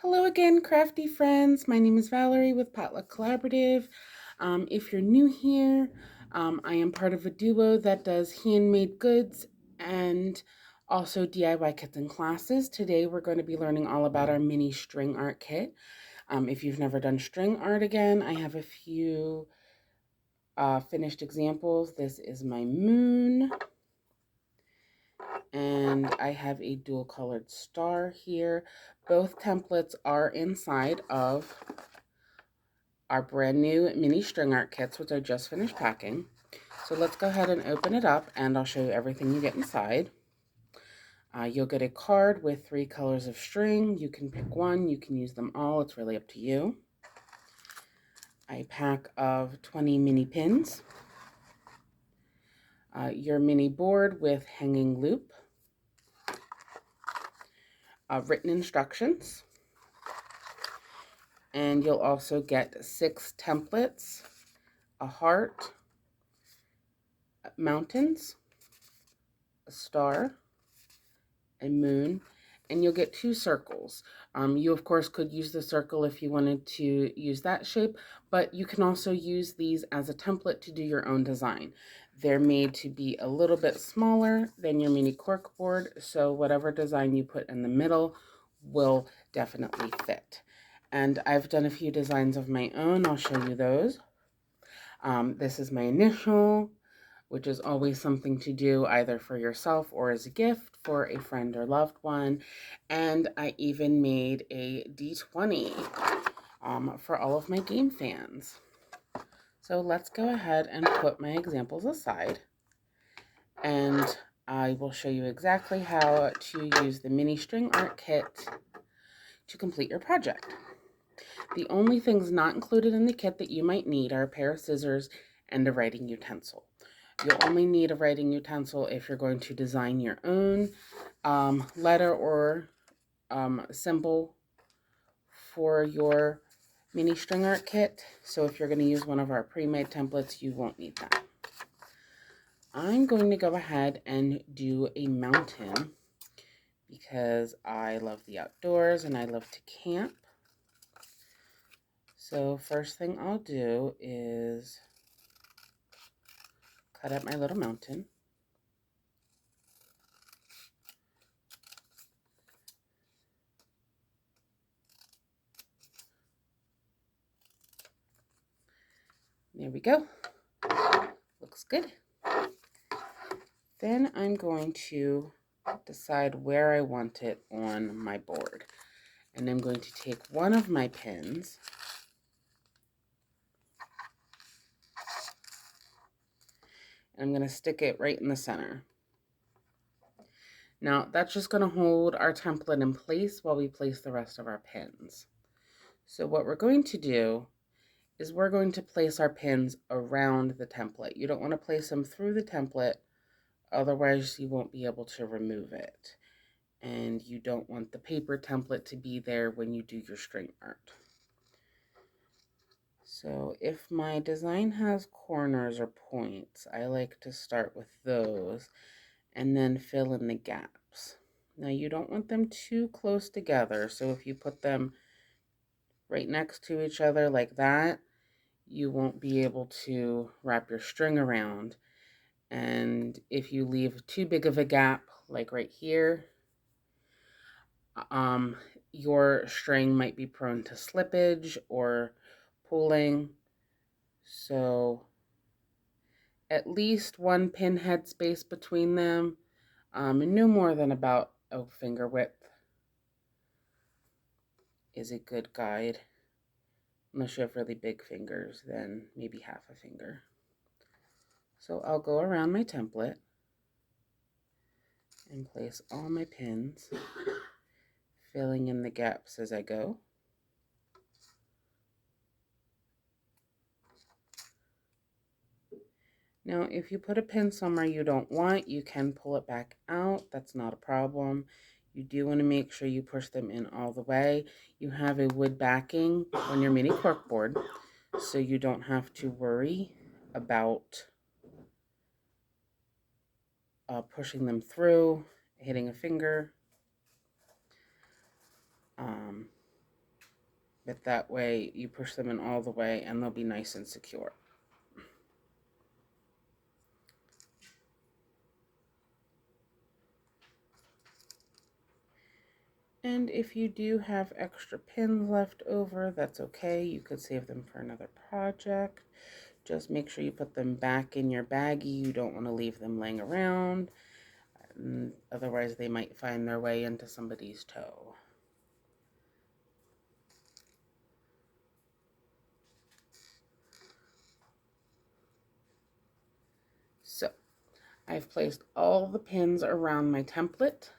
Hello again, crafty friends. My name is Valerie with Potluck Collaborative. If you're new here, I am part of a duo that does handmade goods and also DIY kits and classes. Today we're going to be learning all about our mini string art kit. If you've never done string art again, I have a few finished examples. This is my moon. And I have a dual colored star here. Both templates are inside of our brand new mini string art kits, which I just finished packing. So let's go ahead and open it up and I'll show you everything you get inside. You'll get a card with 3 colors of string. You can pick one, you can use them all, it's really up to you. A pack of 20 mini pins. Your mini board with hanging loop. Written instructions. And you'll also get 6 templates, a heart, mountains, a star, a moon, and you'll get 2 circles. You of course could use the circle if you wanted to use that shape, but you can also use these as a template to do your own design. They're made to be a little bit smaller than your mini cork board, so whatever design you put in the middle will definitely fit. And I've done a few designs of my own. I'll show you those. This is my initial, which is always something to do either for yourself or as a gift for a friend or loved one. And I even made a D20 for all of my game fans. So let's go ahead and put my examples aside. And I will show you exactly how to use the mini string art kit to complete your project. The only things not included in the kit that you might need are a pair of scissors and a writing utensil. You'll only need a writing utensil if you're going to design your own letter or symbol for your mini string art kit. So if you're going to use one of our pre-made templates, you won't need that. I'm going to go ahead and do a mountain because I love the outdoors and I love to camp. So first thing I'll do is cut up my little mountain. There we go. Looks good. Then I'm going to decide where I want it on my board. And I'm going to take one of my pins and I'm going to stick it right in the center. Now that's just going to hold our template in place while we place the rest of our pins. So what we're going to do is we're going to place our pins around the template. You don't want to place them through the template, otherwise you won't be able to remove it. And you don't want the paper template to be there when you do your string art. So if my design has corners or points, I like to start with those and then fill in the gaps. Now you don't want them too close together, so if you put them right next to each other like that, you won't be able to wrap your string around. And if you leave too big of a gap, like right here, your string might be prone to slippage or pulling. So at least one pin head space between them, no more than about a finger width is a good guide. Unless you have really big fingers, then maybe half a finger. So I'll go around my template and place all my pins, filling in the gaps as I go. Now, if you put a pin somewhere you don't want, you can pull it back out. That's not a problem. You do want to make sure you push them in all the way. You have a wood backing on your mini corkboard, so you don't have to worry about pushing them through, hitting a finger. But that way you push them in all the way and they'll be nice and secure. And if you do have extra pins left over, that's okay. You could save them for another project. Just make sure you put them back in your baggie. You don't want to leave them laying around. Otherwise, they might find their way into somebody's toe. So, I've placed all the pins around my template.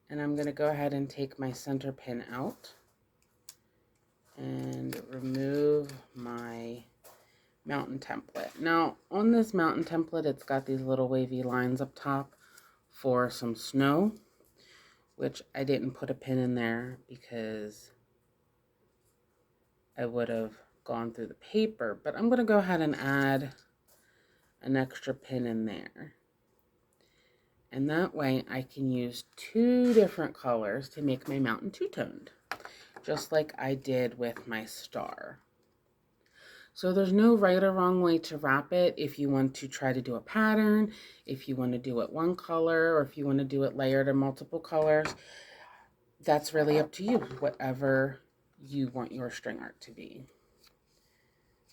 And I'm going to go ahead and take my center pin out and remove my mountain template. Now, on this mountain template, it's got these little wavy lines up top for some snow, which I didn't put a pin in there because I would have gone through the paper, but I'm going to go ahead and add an extra pin in there. And that way I can use 2 different colors to make my mountain two-toned, just like I did with my star. So there's no right or wrong way to wrap it. If you want to try to do a pattern, if you want to do it one color, or if you want to do it layered in multiple colors, that's really up to you, whatever you want your string art to be.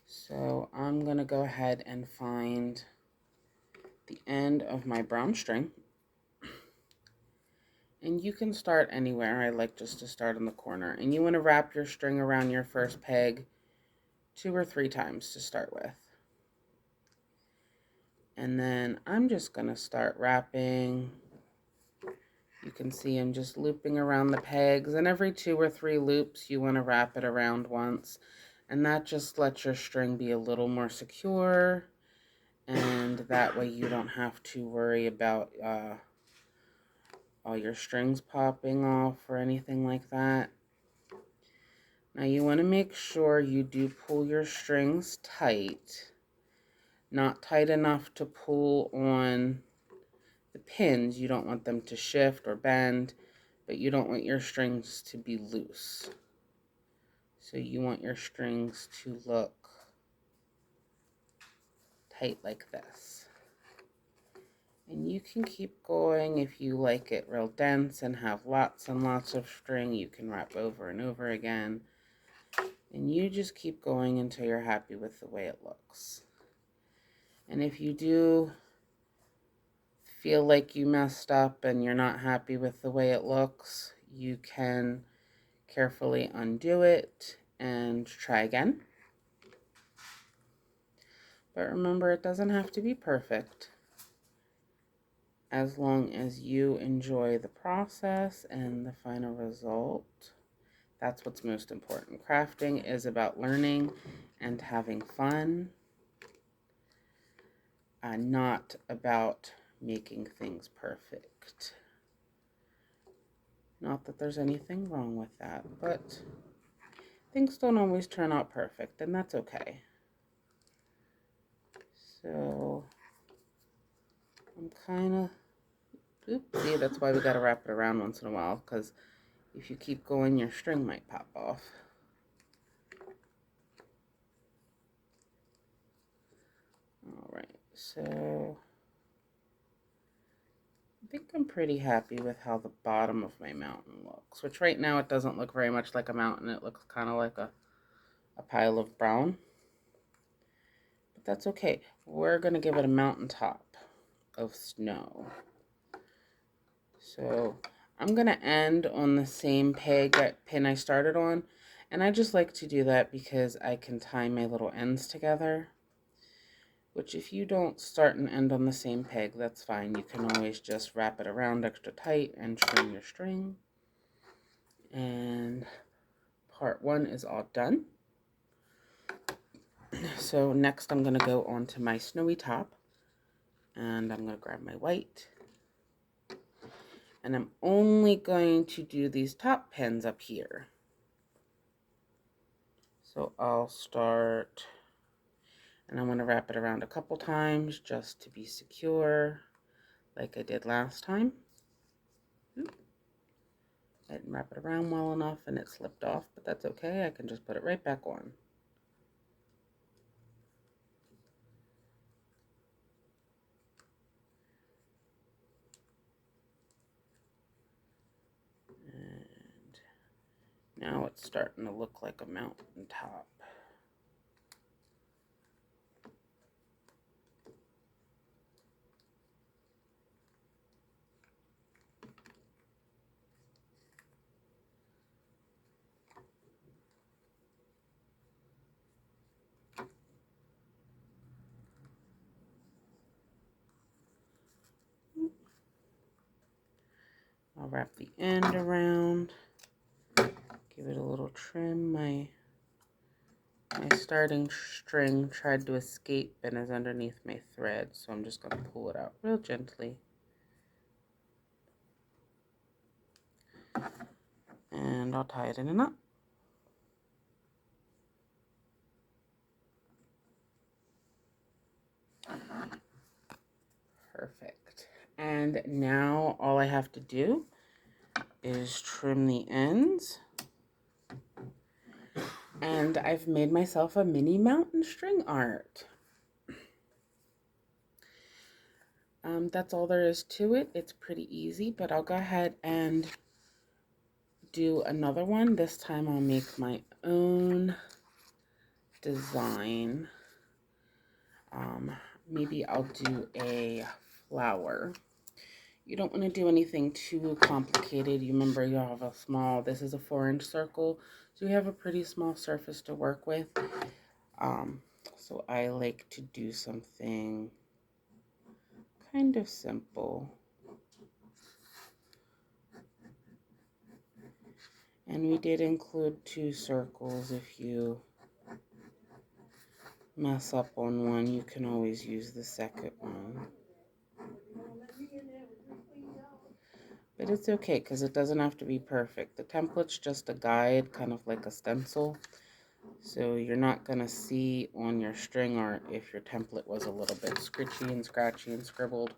So I'm going to go ahead and find the end of my brown string. And you can start anywhere. I like just to start in the corner. And you want to wrap your string around your first peg 2 or 3 times to start with. And then I'm just going to start wrapping. You can see I'm just looping around the pegs. And every 2 or 3 loops, you want to wrap it around once. And that just lets your string be a little more secure. And that way you don't have to worry about all your strings popping off or anything like that. Now you want to make sure you do pull your strings tight, not tight enough to pull on the pins. You don't want them to shift or bend, but you don't want your strings to be loose. So you want your strings to look tight like this. And you can keep going. If you like it real dense and have lots and lots of string, you can wrap over and over again. And you just keep going until you're happy with the way it looks. And if you do feel like you messed up and you're not happy with the way it looks, you can carefully undo it and try again. But remember, it doesn't have to be perfect. As long as you enjoy the process and the final result, that's what's most important. Crafting is about learning and having fun, not about making things perfect. Not that there's anything wrong with that, but things don't always turn out perfect, and that's okay. So I'm kind of, see, that's why we got to wrap it around once in a while, because if you keep going, your string might pop off. Alright, so I think I'm pretty happy with how the bottom of my mountain looks, which right now it doesn't look very much like a mountain. It looks kind of like a pile of brown. But that's okay. We're going to give it a mountaintop of snow. So I'm going to end on the same pin I started on. And I just like to do that because I can tie my little ends together. Which if you don't start and end on the same peg, that's fine. You can always just wrap it around extra tight and trim your string. And part 1 is all done. So next I'm going to go on to my snowy top. And I'm going to grab my white. And I'm only going to do these top pins up here. So I'll start, and I'm going to wrap it around a couple times just to be secure, like I did last time. I didn't wrap it around well enough and it slipped off, but that's okay. I can just put it right back on. And now it's starting to look like a mountain top. I'll wrap the end around, give it a little trim. My starting string tried to escape and is underneath my thread, so I'm just going to pull it out real gently. And I'll tie it in a knot. Perfect. And now all I have to do is trim the ends. And I've made myself a mini mountain string art. That's all there is to it. It's pretty easy, but I'll go ahead and do another one. This time I'll make my own design. Maybe I'll do a flower. You don't want to do anything too complicated. You remember you have a small, this is a 4-inch circle, so you have a pretty small surface to work with. So I like to do something kind of simple. And we did include 2 circles. If you mess up on one, you can always use the second one. But it's okay because it doesn't have to be perfect. The template's just a guide, kind of like a stencil. So you're not going to see on your string art if your template was a little bit scritchy and scratchy and scribbled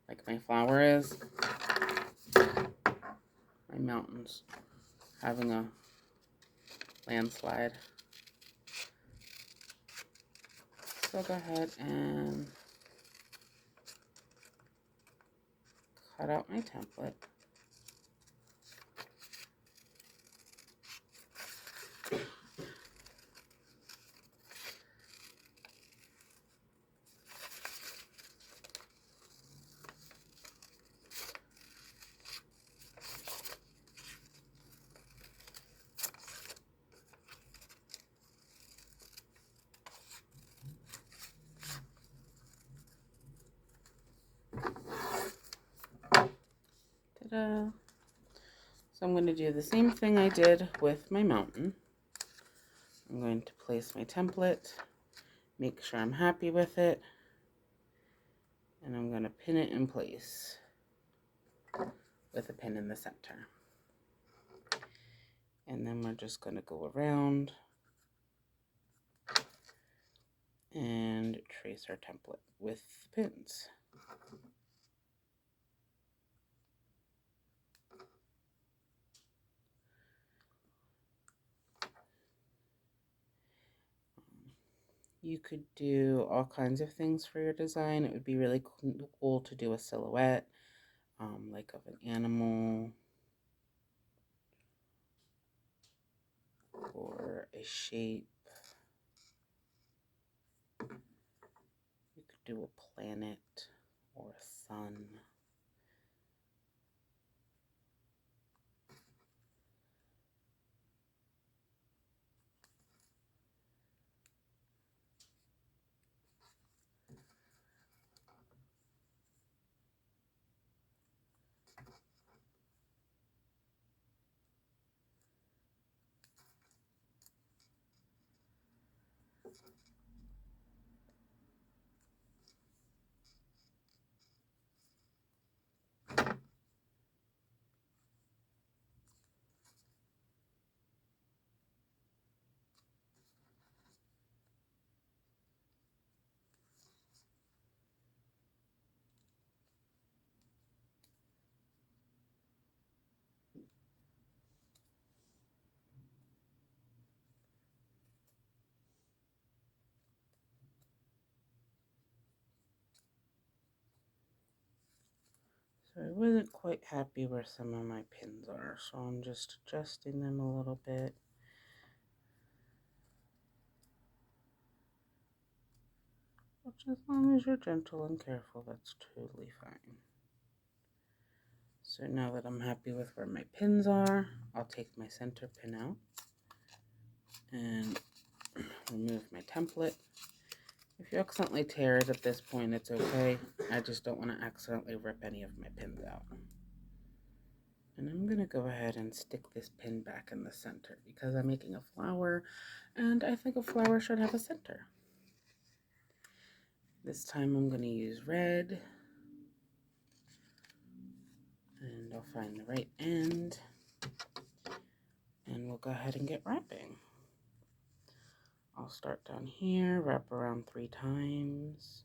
like my flower is. My mountain's having a landslide. So go ahead and cut out my template. Ta-da! So I'm going to do the same thing I did with my mountain. I'm going to place my template, make sure I'm happy with it, and I'm going to pin it in place with a pin in the center. And then we're just going to go around and trace our template with pins. You could do all kinds of things for your design. It would be really cool to do a silhouette, like of an animal, or a shape. You could do a planet or a sun. So I wasn't quite happy where some of my pins are, so I'm just adjusting them a little bit. Which, as long as you're gentle and careful, that's totally fine. So now that I'm happy with where my pins are, I'll take my center pin out and remove my template. If you accidentally tear it at this point, it's okay. I just don't want to accidentally rip any of my pins out. And I'm going to go ahead and stick this pin back in the center because I'm making a flower and I think a flower should have a center. This time I'm going to use red and I'll find the right end and we'll go ahead and get wrapping. I'll start down here, wrap around 3 times.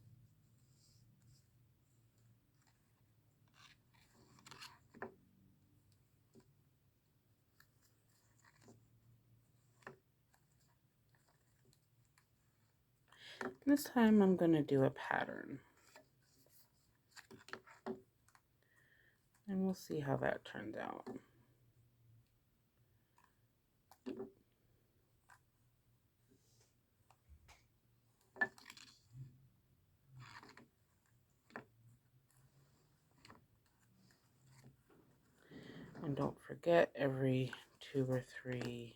This time I'm going to do a pattern. And we'll see how that turns out. And don't forget, every 2 or 3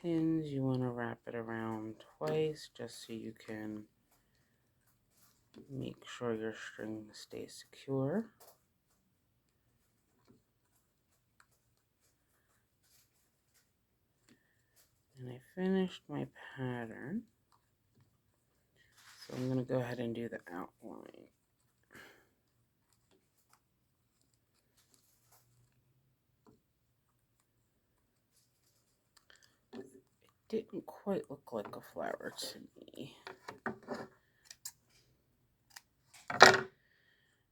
pins you want to wrap it around twice just so you can make sure your string stays secure. And I finished my pattern, so I'm going to go ahead and do the outline. It didn't quite look like a flower to me.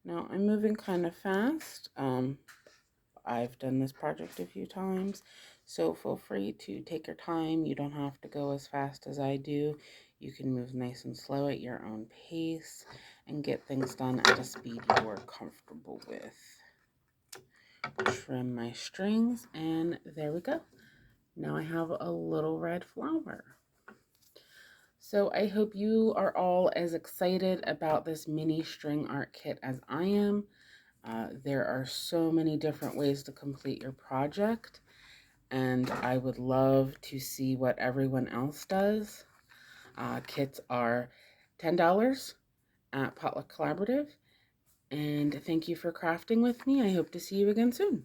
Now I'm moving kind of fast. I've done this project a few times, so feel free to take your time. You don't have to go as fast as I do. You can move nice and slow at your own pace and get things done at a speed you are comfortable with. Trim my strings, and there we go. Now I have a little red flower. So I hope you are all as excited about this mini string art kit as I am. There are so many different ways to complete your project, and I would love to see what everyone else does. Kits are $10 at Potluck Collaborative, and thank you for crafting with me. I hope to see you again soon.